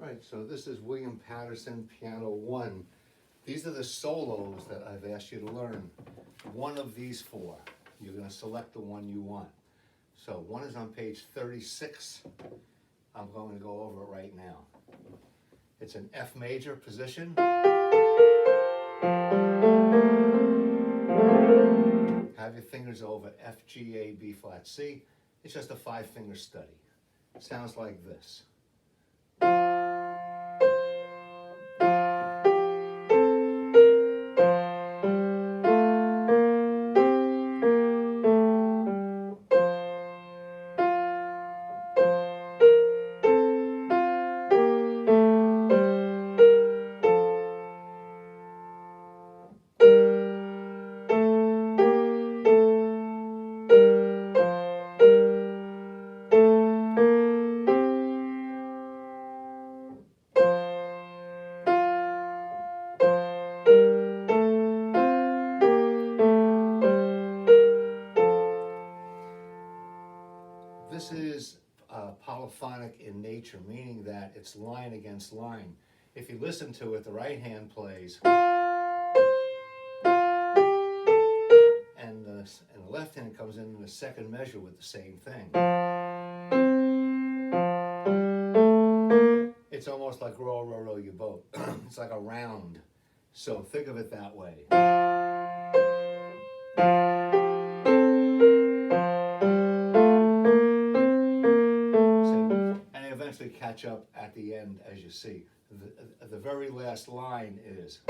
right, so this is William Paterson, Piano 1. These are the solos that I've asked you to learn. One of these four. You're going to select the one you want. So one is on page 36. I'm going to go over it right now. It's an F major position. Have your fingers over F, G, A, B flat, C. It's just a 5-finger study. It sounds like this. This is polyphonic in nature, meaning that it's line against line. If you listen to it, the right hand plays, and the left hand comes in the second measure with the same thing. It's almost like row, row, row your boat. It's like a round. So think of it that way. Catch up at the end, as you see. The very last line is.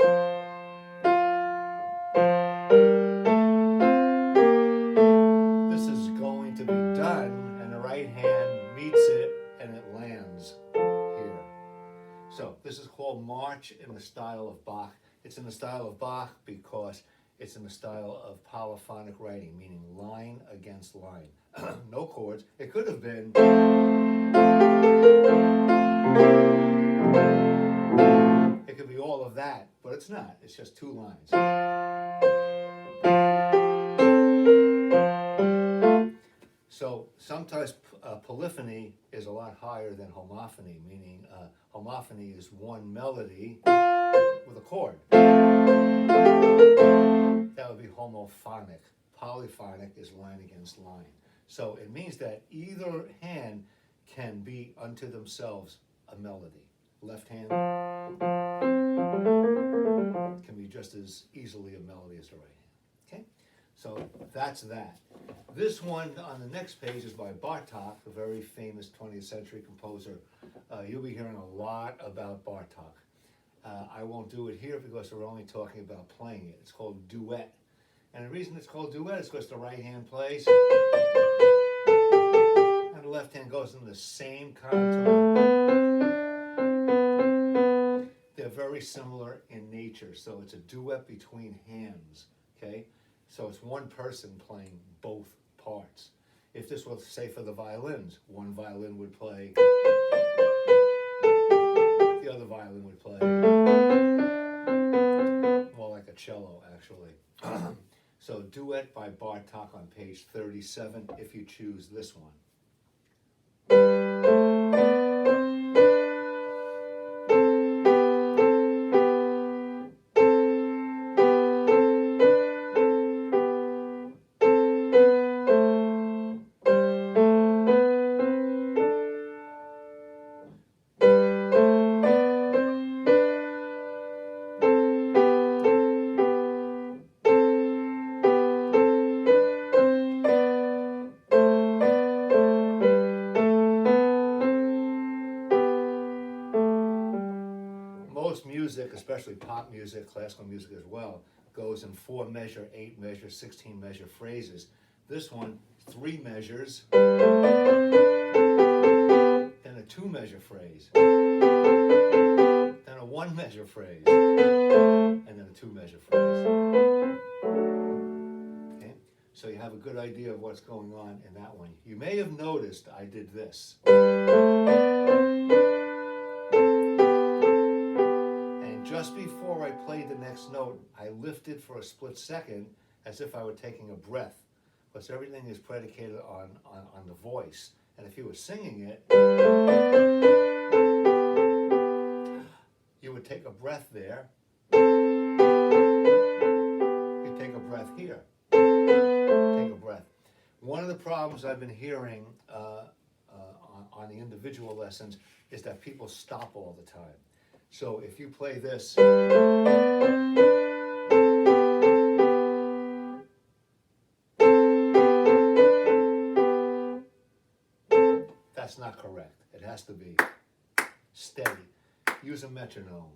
This is going to be done, and the right hand meets it, and it lands here. So this is called March in the style of Bach. It's in the style of Bach because it's in the style of polyphonic writing, meaning line against line. No chords. It could have been. It could be all of that, but it's not. It's just 2 lines. So sometimes polyphony is a lot higher than homophony, meaning homophony is one melody with a chord. That would be homophonic. Polyphonic is line against line. So it means that either hand can be unto themselves a melody. Left hand can be just as easily a melody as the right hand. Okay? So that's that. This one on the next page is by Bartók, a very famous 20th century composer. You'll be hearing a lot about Bartók. I won't do it here because we're only talking about playing it. It's called duet. And the reason it's called duet is because the right hand plays and the left hand goes in the same contour. They're very similar in nature, so it's a duet between hands, okay? So it's one person playing both parts. If this was, say, for the violins, one violin would play, the other violin would play, more like a cello, actually. So duet by Bartók on page 37, if you choose this one. Most music, especially pop music, classical music as well, goes in 4-measure, 8-measure, 16-measure phrases. This one, 3 measures, then a 2-measure phrase, then a 1-measure phrase, and then a 2-measure phrase. Okay? So you have a good idea of what's going on in that one. You may have noticed I did this. Just before I played the next note, I lifted for a split second as if I were taking a breath, because everything is predicated on the voice. And if you were singing it, would take a breath there. You take a breath here. Take a breath. One of the problems I've been hearing on the individual lessons is that people stop all the time. So if you play this, that's not correct. It has to be steady. Use a metronome.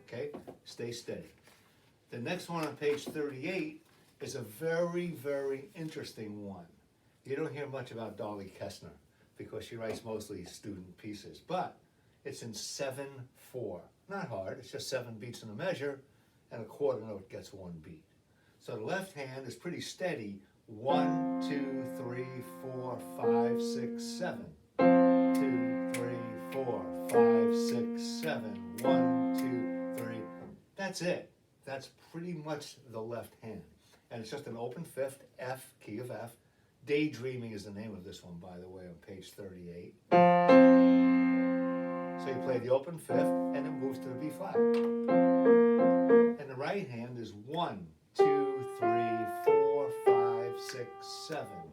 Okay, stay steady. The next one on page 38 is a very, very interesting one. You don't hear much about Dolly Kessner because she writes mostly student pieces, but it's in 7/4. Not hard, it's just 7 beats in a measure, and a quarter note gets 1 beat. So the left hand is pretty steady. 1, 2, 3, 4, 5, 6, 7. 2, 3, 4, 5, 6, 7. 1, 2, 3. That's it. That's pretty much the left hand. And it's just an open fifth, F, key of F. Daydreaming is the name of this one, by the way, on page 38. So you play the open fifth, and it moves to the B flat. And the right hand is 1, 2, 3, 4, 5, 6, 7.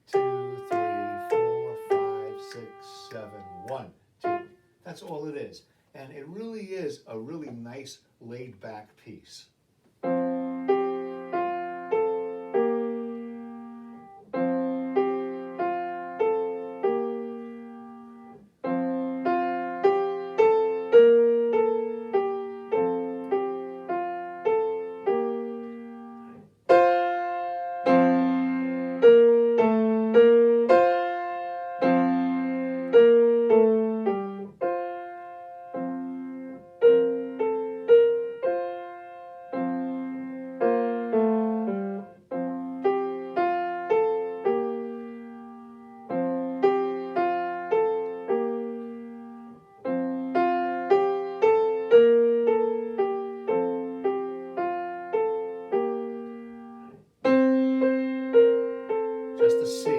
2, 3, 4, 5, 6, 7. 1, 2. That's all it is. And it really is a really nice laid-back piece. Just a C.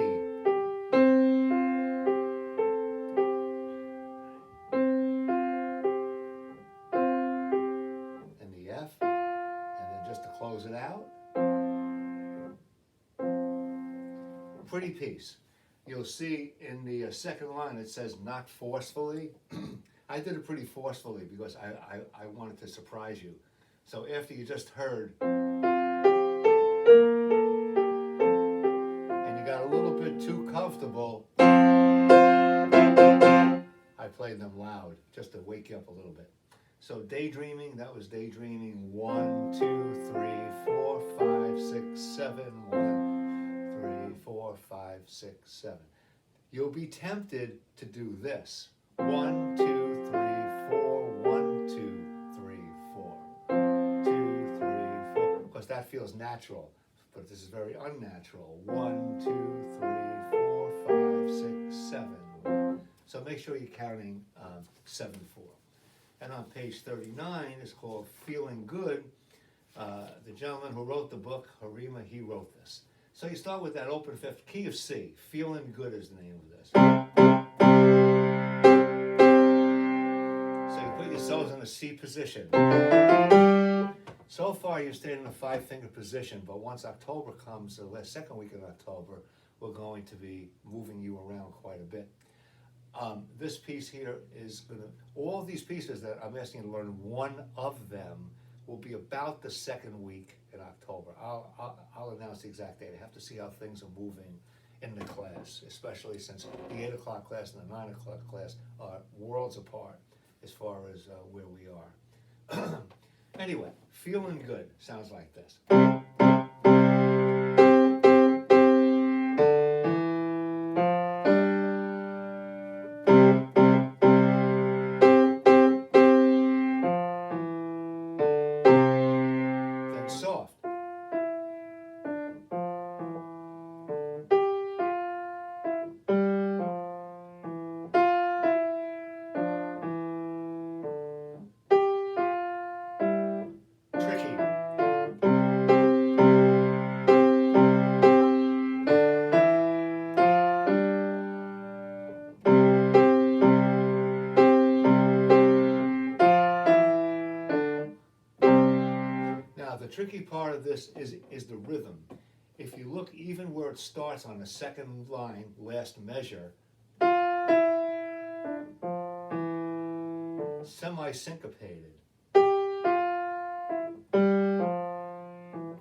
And the F. And then just to close it out. Pretty piece. You'll see in the second line it says not forcefully. I did it pretty forcefully because I wanted to surprise you. So after you just heard got a little bit too comfortable, I played them loud just to wake you up a little bit. So daydreaming, that was daydreaming. 1, 2, 3, 4, 5, 6, 7. 1, 3, 4, 5, 6, 7. You'll be tempted to do this. 1, 2, 3, 4. 1, 2, 3, 4. 2, 3, 4. Because that feels natural. But this is very unnatural. 1, 2, 3, 4, 5, 6, 7. So make sure you're counting 7/4. And on page 39 is called Feeling Good. The gentleman who wrote the book, Harima, he wrote this. So you start with that open fifth, key of C. Feeling Good is the name of this. So you put your soles in a C position. So far, you're staying in a 5-finger position, but once October comes, the second week of October, we're going to be moving you around quite a bit. This piece here is going to, all these pieces that I'm asking you to learn, one of them will be about the second week in October. I'll announce the exact date. I have to see how things are moving in the class, especially since the 8 o'clock class and the 9 o'clock class are worlds apart as far as where we are. Anyway, Feeling Good sounds like this. Then soft. Tricky. tricky part of this is the rhythm. If you look even where it starts on the second line, last measure, semi-syncopated.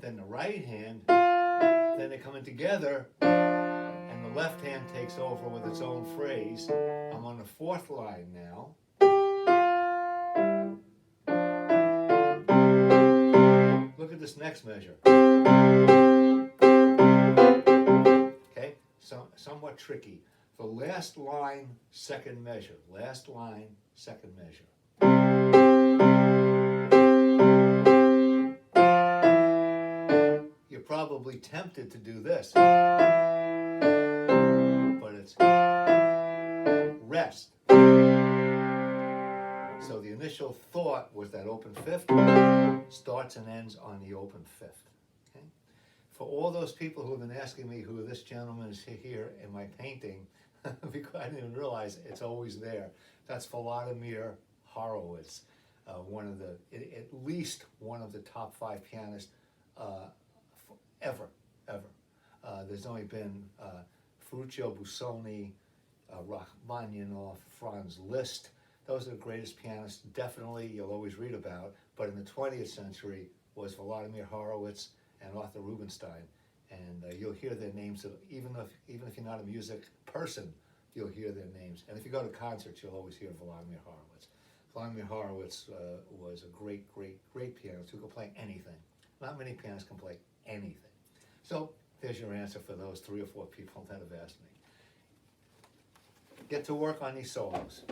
Then the right hand, then they're coming together, and the left hand takes over with its own phrase. I'm on the fourth line now. Look at this next measure. Okay, so somewhat tricky. The last line, second measure. Last line, second measure. You're probably tempted to do this, but it's rest. So the initial thought was that open fifth starts and ends on the open fifth. Okay? For all those people who have been asking me who this gentleman is here in my painting, because I didn't even realize it's always there. That's Vladimir Horowitz, at least one of the top 5 pianists ever. There's only been Ferruccio Busoni, Rachmaninoff, Franz Liszt. Those are the greatest pianists, definitely, you'll always read about. But in the 20th century was Vladimir Horowitz and Arthur Rubinstein. And you'll hear their names, even if you're not a music person, you'll hear their names. And if you go to concerts, you'll always hear Vladimir Horowitz. Vladimir Horowitz was a great pianist who could play anything. Not many pianists can play anything. So there's your answer for those 3 or 4 people that have asked me. Get to work on these solos.